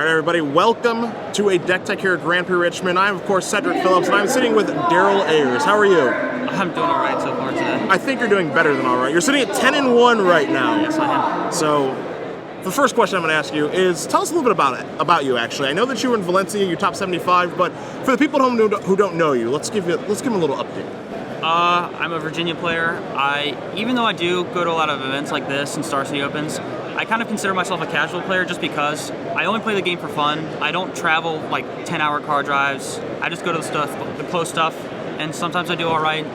All right, everybody, welcome to a Deck Tech here at Grand Prix Richmond. I'm, of course, Cedric Phillips, and I'm sitting with Daryl Ayers. How are you? I'm doing all right so far today. I think you're doing better than all right. You're sitting at 10-1 right now. Yes, I am. So, the first question I'm going to ask you is, tell us a little bit about you, actually. I know that you were in Valencia, you're top 75, but for the people at home who don't know you, let's give them a little update. I'm a Virginia player. Even though I do go to a lot of events like this and Star City Opens, I kind of consider myself a casual player just because I only play the game for fun. I don't travel like 10-hour car drives. I just go to the close stuff, and sometimes I do all right,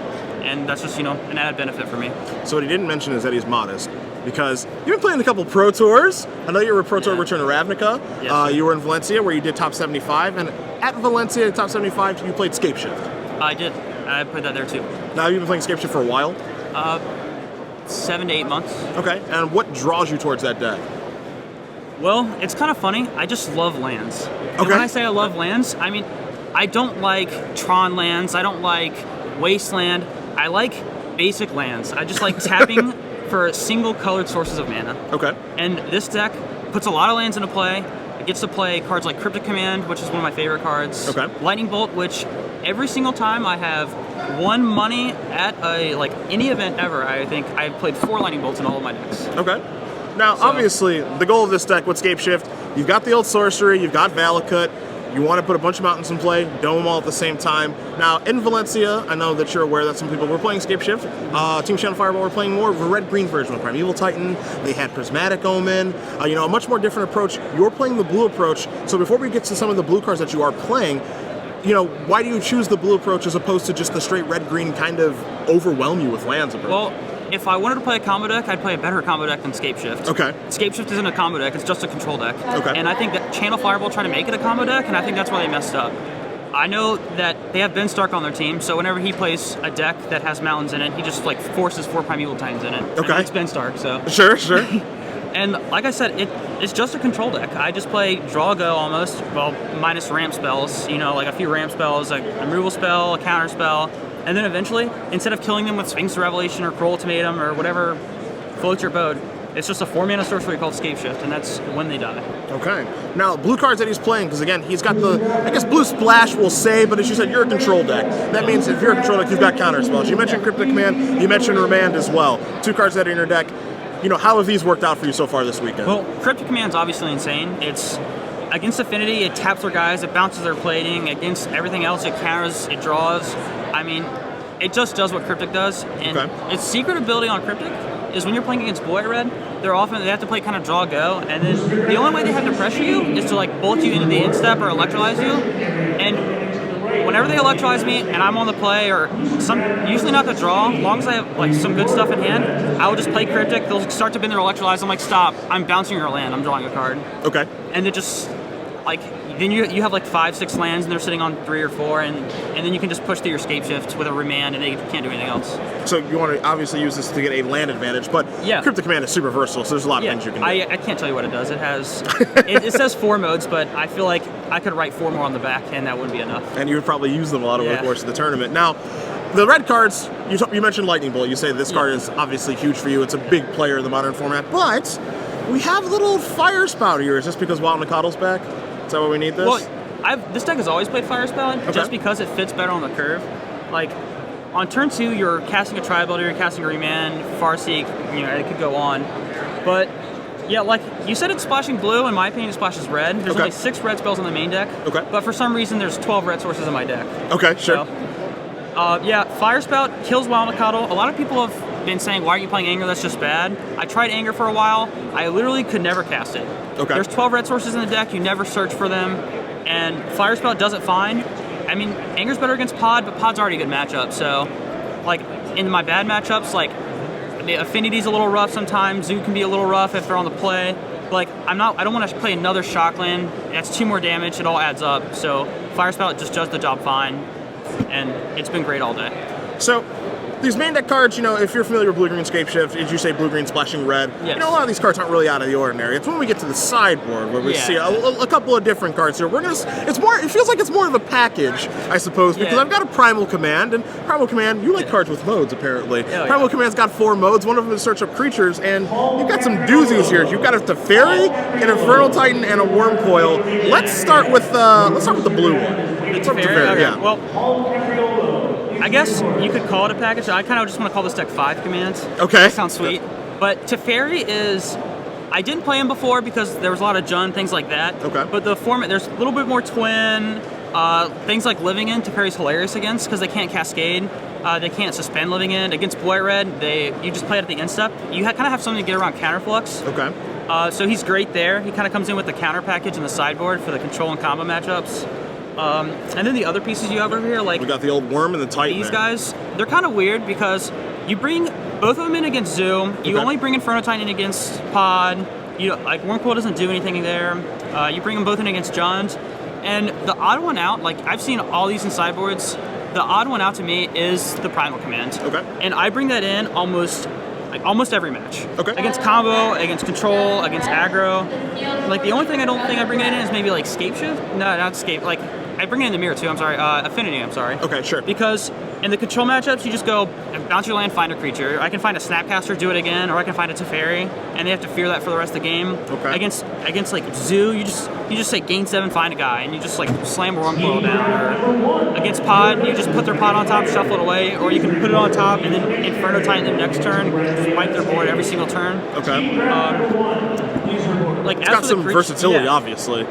and that's just, an added benefit for me. So what he didn't mention is that he's modest, because you've been playing a couple Pro Tours. I know you were a Pro Tour return to Ravnica. Yes, you were in Valencia, where you did top 75, and at Valencia, top 75, you played Scapeshift. I did. I played that there too. Now, you've been playing Scapeshift for a while? 7 to 8 months. Okay, and what draws you towards that deck? Well, it's kind of funny. I just love lands. And Okay. when I say I love lands, I mean, I don't like Tron lands. I don't like Wasteland. I like basic lands. I just like tapping for single colored sources of mana. Okay. And this deck puts a lot of lands into play. It gets to play cards like Cryptic Command, which is one of my favorite cards. Okay. Lightning Bolt, which every single time I have won money at any event ever, I think I've played 4 Lightning Bolts in all of my decks. Okay. Now, obviously, the goal of this deck with Scapeshift, you've got the old sorcery, you've got Valakut, you want to put a bunch of mountains in play, dome them all at the same time. Now, in Valencia, I know that you're aware that some people were playing Scapeshift. Team Shadow Fireball were playing more of a red-green version of Primeval Titan. They had Prismatic Omen, a much more different approach. You're playing the blue approach. So before we get to some of the blue cards that you are playing, why do you choose the blue approach as opposed to just the straight red-green kind of overwhelm you with lands approach? Well, if I wanted to play a combo deck, I'd play a better combo deck than Scapeshift. Okay. Scapeshift isn't a combo deck, it's just a control deck. Okay. And I think that Channel Fireball tried to make it a combo deck, and I think that's where they messed up. I know that they have Ben Stark on their team, so whenever he plays a deck that has mountains in it, he just forces 4 Primeval Titans in it. Okay. And it's Ben Stark, so. Sure. And like I said, it's just a control deck. I just play draw go almost, minus ramp spells, like a few ramp spells, a removal spell, a counter spell, and then eventually, instead of killing them with Sphinx Revelation or Cruel Ultimatum or whatever floats your boat, it's just a 4-mana sorcery called Scapeshift, and that's when they die. Okay. Now, blue cards that he's playing, because again, he's got blue splash we'll say, but as you said, you're a control deck. That means if you're a control deck, you've got counter spells. You mentioned Cryptic Command, you mentioned Remand as well. 2 cards that are in your deck. How have these worked out for you so far this weekend? Well, Cryptic Command's obviously insane. It's against Affinity, it taps their guys, it bounces their plating. Against everything else, it counters, it draws. I mean, it just does what Cryptic does. And its secret ability on Cryptic is when you're playing against Boy Red, they have to play kind of draw go, and then the only way they have to pressure you is to bolt you into the instep or electrolyze you. And whenever they electrolyze me and I'm on the play, or usually not the draw, as long as I have some good stuff in hand, I will just play Cryptic. They'll start to bend their electrolyze. I'm like, stop! I'm bouncing your land. I'm drawing a card. Okay. And it just then you have 5-6 lands and they're sitting on 3 or 4, and then you can just push through your Scapeshift with a Remand and they can't do anything else. So you want to obviously use this to get a land advantage, but Cryptic Command is super versatile, so there's a lot of things you can do. I can't tell you what it does. It has it says 4 modes, but I feel like I could write 4 more on the back and that wouldn't be enough. And you would probably use them a lot over the course of the tournament. Now, the red cards, you mentioned Lightning Bolt. You say this card is obviously huge for you. It's a big player in the modern format, but we have a little Fire Spout here. Is this because Wild Nakado's back? Is that why we need this? Well, this deck has always played Fire Spout just because it fits better on the curve. On turn 2, you're casting a Tri-Ability, you're casting a Remand, Farseek, it could go on. But, you said it's splashing blue. In my opinion, it splashes red. There's only 6 red spells on the main deck. Okay. But for some reason, there's 12 red sources in my deck. Okay, sure. So, Fire Spout kills Wild Nikado. A lot of people have been saying, why aren't you playing Anger? That's just bad. I tried Anger for a while. I literally could never cast it. Okay. There's 12 red sources in the deck. You never search for them. And Fire Spout does it fine. I mean, Anger's better against Pod, but Pod's already a good matchup. So, in my bad matchups, the Affinity's a little rough sometimes. Zoo can be a little rough if they're on the play. I don't want to play another Shockland. That's 2 more damage. It all adds up. So, Fire Spout just does the job fine. And it's been great all day. So, these main deck cards, if you're familiar with blue-green Scapeshift, as you say, blue-green splashing red, yes. A lot of these cards aren't really out of the ordinary. It's when we get to the sideboard where we see a couple of different cards here. It feels like it's more of a package, I suppose, because I've got a Primal Command, and Primal Command, you like cards with modes, apparently. Primal Command's got 4 modes. One of them is search up creatures, and you've got some doozies here. You've got a Teferi, an Infernal Titan, and a Wurmcoil. Let's start with the blue one. Teferi? Yeah. Well, I guess you could call it a package. I kind of just want to call this deck 5 commands. Okay. That sounds sweet. But Teferi is... I didn't play him before because there was a lot of Jund, things like that. Okay. But the format, there's a little bit more twin. Things like Living In, Teferi's hilarious against because they can't Cascade. They can't suspend Living In. Against Blue Red, you just play it at the end step. You kind of have something to get around Counterflux. Okay. So he's great there. He kind of comes in with the counter package and the sideboard for the control and combo matchups. And then the other pieces you have over here, like... We got the old Worm and the Titan. These guys, they're kind of weird because you bring both of them in against Zoo. You only bring Inferno Titan in against Pod. Wurmcoil doesn't do anything there. You bring them both in against Jund. And the odd one out, I've seen all these in sideboards, the odd one out to me is the Primal Command. Okay. And I bring that in almost every match. Okay. Against combo, against control, against aggro. The only thing I don't think I bring it in is maybe Scapeshift. No, not Scape. I bring it in the mirror too. I'm sorry. Affinity. I'm sorry. Okay, sure. Because in the control matchups, you just go bounce your land, find a creature. I can find a Snapcaster, do it again, or I can find a Teferi, and they have to fear that for the rest of the game. Okay. Against Zoo, you just say gain 7, find a guy, and you just slam a Wurmcoil down. Or against Pod, you just put their Pod on top, shuffle it away, or you can put it on top and then Inferno Titan the next turn, just wipe their board every single turn. Okay. It's got some versatility, obviously.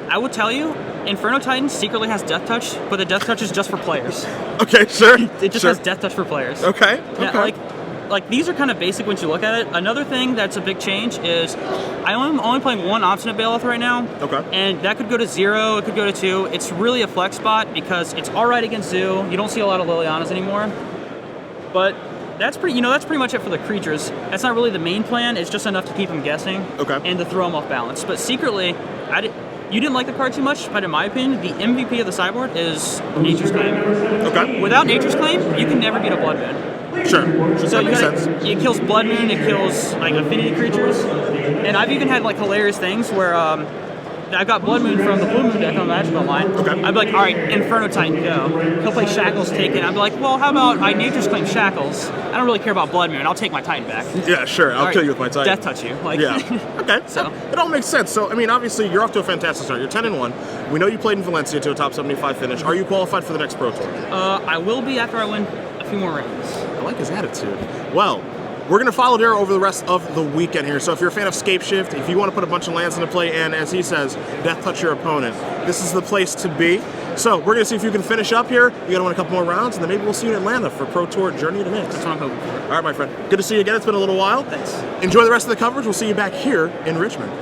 I will tell you, Inferno Titan secretly has Death Touch, but the Death Touch is just for players. Okay, sure. It just has Death Touch for players. Okay. Now, these are kind of basic once you look at it. Another thing that's a big change is I'm only playing 1 Obstinate Bailiff right now. Okay. And that could go to 0, it could go to 2. It's really a flex spot because it's alright against Zoo. You don't see a lot of Lilianas anymore. But that's pretty much it for the creatures. That's not really the main plan. It's just enough to keep them guessing. Okay. And to throw them off balance. But secretly, you didn't like the card too much, but in my opinion, the MVP of the sideboard is Nature's Claim. Okay. Without Nature's Claim, you can never beat a Blood Moon. Sure. So that makes sense. It kills Blood Moon, it kills affinity creatures, and I've even had hilarious things where I got Blood Moon from the Blue Moon deck on the Magic Online. Okay. I'd be like, all right, Inferno Titan, go. He'll play Shackles, take it. I'd be like, well, how about I Nature's Claim Shackles? I don't really care about Blood Moon. I'll take my Titan back. Yeah, sure. I'll kill you with my Titan. Death Touch you. Yeah. Okay. So it all makes sense. So, obviously, you're off to a fantastic start. You're 10-1. We know you played in Valencia to a top 75 finish. Are you qualified for the next Pro Tour? I will be after I win a few more rounds. I like his attitude. Well, we're going to follow Daryl over the rest of the weekend here. So if you're a fan of Scapeshift, if you want to put a bunch of lands into play and, as he says, death touch your opponent, this is the place to be. So we're going to see if you can finish up here. You got to win a couple more rounds, and then maybe we'll see you in Atlanta for Pro Tour Journey to Mix. That's what I'm hoping for. All right, my friend. Good to see you again. It's been a little while. Thanks. Enjoy the rest of the coverage. We'll see you back here in Richmond.